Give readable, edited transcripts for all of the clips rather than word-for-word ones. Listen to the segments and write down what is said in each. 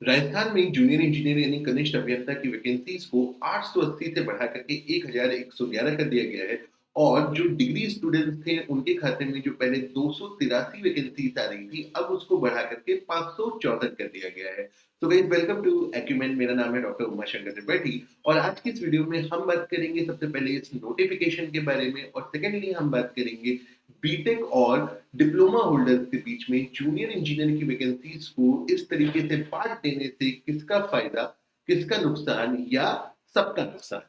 राजस्थान में junior engineer यानी कनिष्ठ अभियंता की वैकेंसीज को 880 से बढ़ा करके 1111 कर दिया गया है। और जो डिग्री स्टूडेंट्स थे उनके खाते में जो पहले 283 वैकेंसीज आ रही थी, अब उसको बढ़ा करके 564 कर दिया गया है। तो गाइस, वेलकम टू एक्यूमेन। मेरा नाम है डॉक्टर उमा शंकर त्रिपाठी और आज की इस वीडियो में हम बात करेंगे सबसे पहले इस नोटिफिकेशन के बारे में, और सेकेंडली हम बात करेंगे बीटेक और डिप्लोमा होल्डर्स के बीच में जूनियर इंजीनियर की वैकेंसीज को इस तरीके से बांट देने से किसका फायदा, किसका नुकसान या सबका नुकसान।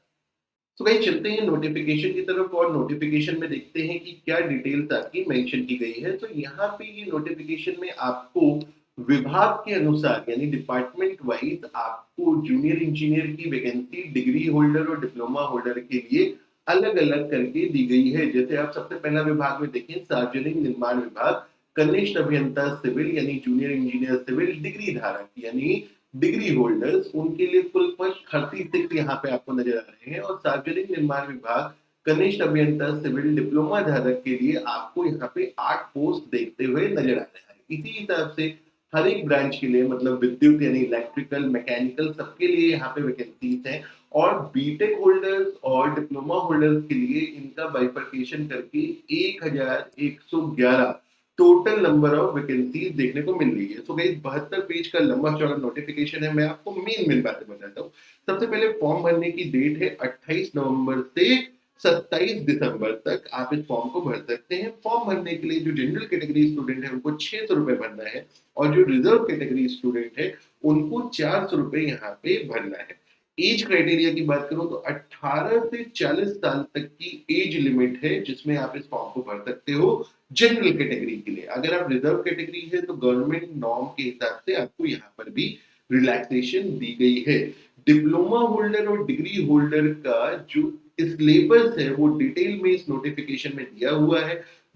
तो भाई चलते हैं नोटिफिकेशन की तरफ और नोटिफिकेशन में देखते हैं कि क्या डिटेल्स आपकी मेंशन की गई है। तो यहाँ पे ये नोटिफिकेशन में आपको विभाग के अनुसार यानी डिपार्टमेंट वाइज आपको जूनियर इंजीनियर की वैकेंसी डिग्री होल्डर और डिप्लोमा होल्डर के लिए अलग अलग करके दी गई है। जैसे आप सबसे पहला विभाग में देखें, सार्वजनिक निर्माण विभाग, कनिष्ठ अभियंता सिविल यानी जूनियर इंजीनियर सिविल, डिग्री धारक यानी डिग्री होल्डर्स, उनके लिए कुल पद 36 यहाँ पे आपको नजर आ रहे हैं। और सार्वजनिक निर्माण विभाग, कनिष्ठ अभियंता सिविल, डिप्लोमा धारक के लिए आपको यहाँ पे 8 पोस्ट देखते हुए नजर आ रहे हैं। इसी हिसाब से हर एक ब्रांच के लिए, मतलब विद्युत यानी इलेक्ट्रिकल, मैकेनिकल, सबके लिए यहाँ पे वैकेंसीज हैं। और बीटेक होल्डर्स और डिप्लोमा होल्डर्स के लिए इनका बाइफर्केशन करके 1111 टोटल नंबर ऑफ वैकेंसीज देखने को मिल रही है। सो गाइस, 72 पेज का लंबा चौड़ा नोटिफिकेशन है। मैं आपको मेन बातें बताता हूँ। सबसे पहले फॉर्म भरने की डेट है 28 नवंबर से 27 दिसंबर तक आप इस फॉर्म को भर सकते हैं। फॉर्म भरने के लिए जो जनरल कैटेगरी स्टूडेंट है उनको 600 रुपए भरना है, और जो रिजर्व कैटेगरी स्टूडेंट है उनको 400 रुपए यहाँ पे भरना है। एज क्राइटेरिया की बात करूं तो 18 से 40 साल तक की एज लिमिट है जिसमें आप इस फॉर्म को भर सकते हो जनरल कैटेगरी के लिए। अगर आप रिजर्व कैटेगरी है तो गवर्नमेंट नॉर्म के हिसाब से आपको यहाँ पर भी रिलैक्सेशन दी गई है। डिप्लोमा होल्डर और डिग्री होल्डर का जो सिलेबस है वो डिटेल में इस नोटिफिकेशन में दिया हुआ है।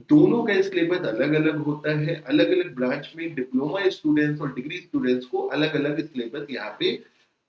दोनों का सिलेबस अलग अलग होता है। अलग अलग ब्रांच में डिप्लोमा स्टूडेंट्स और डिग्री स्टूडेंट्स को अलग अलग सिलेबस यहाँ पे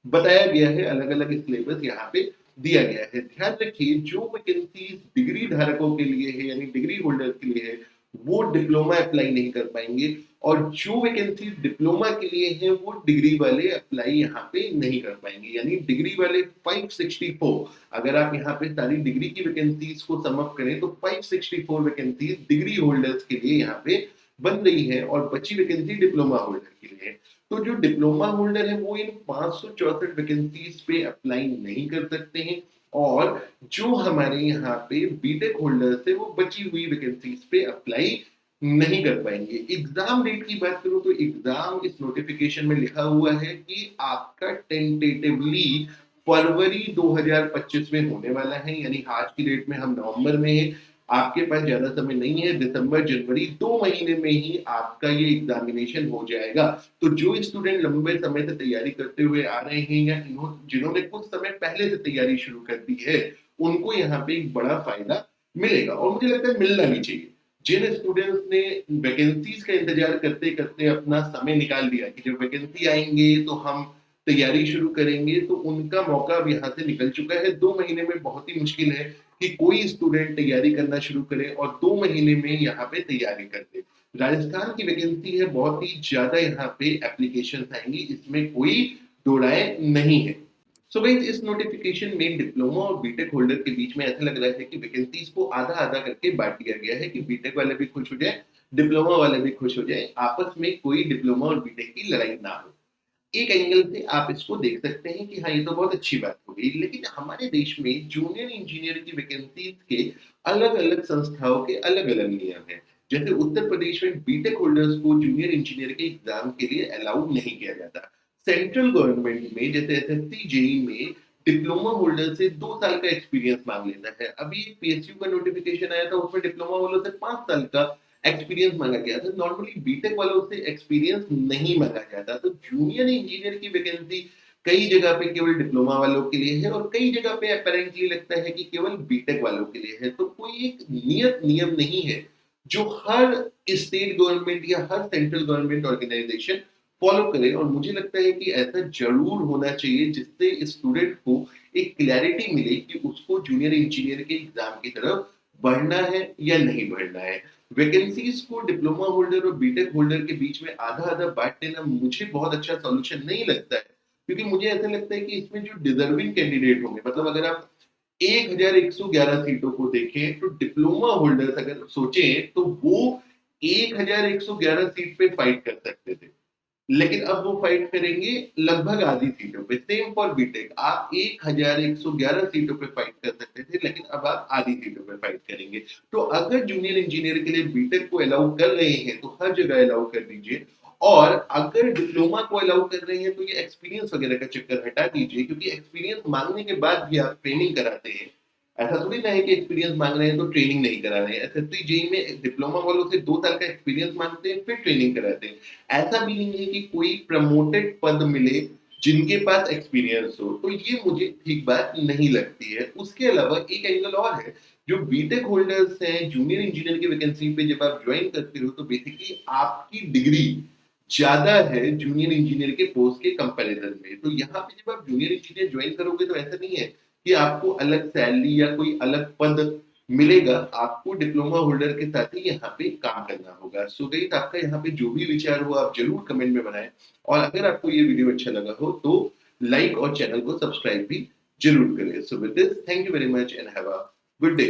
बताया गया है, अलग अलग सिलेबस यहाँ पे दिया गया है। ध्यान रखिए, जो वैकेंसी डिग्री धारकों के लिए है यानी डिग्री होल्डर के लिए है वो डिप्लोमा अप्लाई नहीं कर पाएंगे, और जो वैकेंसी डिप्लोमा के लिए है वो डिग्री वाले अप्लाई यहाँ पे नहीं कर पाएंगे। यानी डिग्री वाले 564, अगर आप यहाँ पे सारी डिग्री की वैकेंसीज को सम अप करें तो 564 वैकेंसीज डिग्री होल्डर्स के लिए यहाँ पे बन रही है, और बची वैकेंसी डिप्लोमा होल्डर के लिए है। तो जो डिप्लोमा होल्डर है वो इन 564 वैकेंसीज पे अप्लाई नहीं कर सकते हैं, और जो हमारे यहाँ पे बीटेक होल्डर्स है वो बची हुई वैकेंसीज पे अप्लाई नहीं कर पाएंगे। एग्जाम डेट की बात करूं तो एग्जाम इस नोटिफिकेशन में लिखा हुआ है कि आपका टेंटेटिवली फरवरी 2025 में होने वाला है। यानी आज की डेट में हम नवंबर में है, आपके पास ज्यादा समय नहीं है। दिसंबर जनवरी 2 महीने में ही आपका ये एग्जामिनेशन हो जाएगा। तो जो स्टूडेंट लंबे समय से तैयारी करते हुए आ रहे हैं या जिन्होंने कुछ समय पहले से तैयारी शुरू कर दी है, उनको यहाँ पे एक बड़ा फायदा मिलेगा, और मुझे लगता है मिलना भी चाहिए। जिन स्टूडेंट्स ने वैकेंसीज का इंतजार करते करते अपना समय निकाल दिया कि जब वैकेंसी आएंगे तो हम तैयारी शुरू करेंगे, तो उनका मौका अब यहाँ से निकल चुका है। 2 महीने में बहुत ही मुश्किल है कि कोई स्टूडेंट तैयारी करना शुरू करे और 2 महीने में यहाँ पे तैयारी कर दे। राजस्थान की वैकेंसी है, बहुत ही ज्यादा यहाँ पे एप्लीकेशन आएंगी, इसमें कोई दो राय नहीं है। सो गाइस, इस नोटिफिकेशन में डिप्लोमा और बीटेक होल्डर के बीच में ऐसा लग रहा है कि वैकेंसीज को आधा आधा करके बांट दिया गया है कि बीटेक वाले भी खुश हो जाए, डिप्लोमा वाले भी खुश हो जाए, आपस में कोई डिप्लोमा और बीटेक की लड़ाई ना हो। एक एंगल से आप इसको देख सकते हैं कि हाँ, ये तो बहुत अच्छी बात हो गई। लेकिन हमारे देश में जूनियर इंजीनियर की वैकेंसीज के अलग अलग संस्थाओं के अलग अलग नियम हैं। जैसे उत्तर प्रदेश में बीटेक होल्डर्स को जूनियर इंजीनियर के एग्जाम के लिए अलाउड नहीं किया जाता। सेंट्रल गवर्नमेंट में जैसे एसएससी जेई में डिप्लोमा होल्डर से 2 साल का एक्सपीरियंस मांग लेता है। अभी पीएसयू का नोटिफिकेशन आया था, उसमें डिप्लोमा वालों से 5 साल का एक्सपीरियंस मांगा गया था। नॉर्मली बीटेक वालों से एक्सपीरियंस नहीं मांगा जाता। तो जूनियर इंजीनियर की वैकेंसी कई जगह पे केवल डिप्लोमा वालों के लिए है, और कई जगह पे अपेरेंटली लगता है कि केवल बीटेक वालों के लिए है। तो कोई एक नियत नियम नहीं है जो हर स्टेट गवर्नमेंट या हर सेंट्रल गवर्नमेंट ऑर्गेनाइजेशन फॉलो करे। और मुझे लगता है कि ऐसा जरूर होना चाहिए जिससे स्टूडेंट को एक क्लैरिटी मिले कि उसको जूनियर इंजीनियर के एग्जाम की तरफ बढ़ना है या नहीं बढ़ना है। वैकेंसीज को डिप्लोमा होल्डर और बीटेक होल्डर के बीच में आधा आधा बांट देना मुझे बहुत अच्छा सॉल्यूशन नहीं लगता है, क्योंकि मुझे ऐसा लगता है कि इसमें जो डिजर्विंग कैंडिडेट होंगे, मतलब अगर आप 1111 सीटों को देखें तो डिप्लोमा होल्डर्स अगर सोचें तो वो 1111 सीट पे फाइट कर सकते थे, लेकिन अब वो फाइट करेंगे लगभग आधी सीटों पे। सेम फॉर बीटेक, आप 1111 सीटों पे फाइट कर सकते थे, लेकिन अब आप आधी सीटों पे फाइट करेंगे। तो अगर जूनियर इंजीनियर के लिए बीटेक को अलाउ कर रहे हैं तो हर जगह अलाउ कर दीजिए, और अगर डिप्लोमा को अलाउ कर रहे हैं तो ये एक्सपीरियंस वगैरह का चक्कर हटा दीजिए, क्योंकि एक्सपीरियंस मांगने के बाद भी आप ट्रेनिंग कराते हैं। ऐसा थोड़ी ना है कि एक्सपीरियंस मांग रहे हैं तो ट्रेनिंग नहीं करा रहे हैं। एसएससी जेई में डिप्लोमा वालों से 2 साल का एक्सपीरियंस मांगते हैं, फिर ट्रेनिंग कराते हैं। ऐसा भी नहीं है कि कोई प्रमोटेड पद मिले जिनके पास एक्सपीरियंस हो, तो ये मुझे ठीक बात नहीं लगती है। उसके अलावा एक एंगल और है, जो बीटेक होल्डर्स हैं, जूनियर इंजीनियर की वैकेंसी पे जब आप ज्वाइन करते हो तो बेसिकली आपकी डिग्री ज्यादा है जूनियर इंजीनियर के पोस्ट के कंपैरिजन में। तो यहाँ पे जब आप जूनियर इंजीनियर ज्वाइन करोगे तो ऐसा नहीं है कि आपको अलग सैलरी या कोई अलग पद मिलेगा, आपको डिप्लोमा होल्डर के साथ ही यहाँ पे काम करना होगा। सो गाइस, आपका यहाँ पे जो भी विचार हो आप जरूर कमेंट में बनाएं, और अगर आपको ये वीडियो अच्छा लगा हो तो लाइक और चैनल को सब्सक्राइब भी जरूर करें। So with this, thank you very much and have a good day.